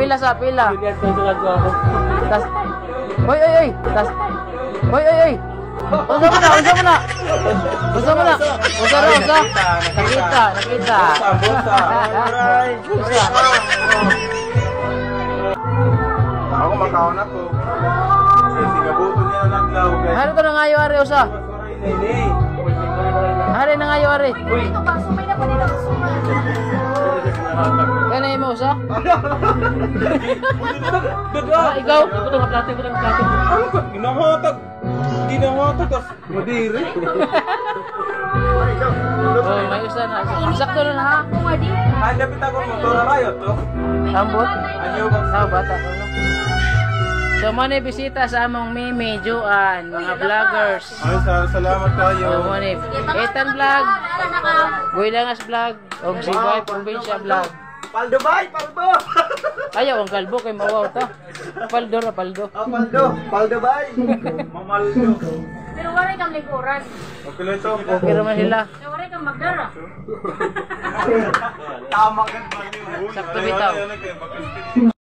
pila sa pila. Tas. Hoy, tas. Hoy. Usa mo na. Usa. Nakita. Usa. Ako makaon ako. Sigabuto niya ng naglaw. Hari to na ngayo ari usa. Hari na ngayo ari. Uy, ito ba? Sumay na pa nila sumay. Kanay mo usa? Ikaw? Ano ba? Ginangotag tas madiri. Oh, may usa na. Sakto na ha. Ay, dapat ako motor na kayo to. Ambot. Anyo ba? Bata ko no. So muna bisita sa among Mimi, Juan, mga vloggers. Ay, salamat tayo. So muna Ethan vlog, Guilangas vlog, og si Boy Provincia vlog. Paldo bay, paldo. Ayaw ang kalbo kay mawaw ta. Paldo. Paldo bay. Mamaldo. Pero wala kang likuran. Okay lang ito. Okay naman sila. Wala kang magdara. Tama ka ba? Sakto bitaw.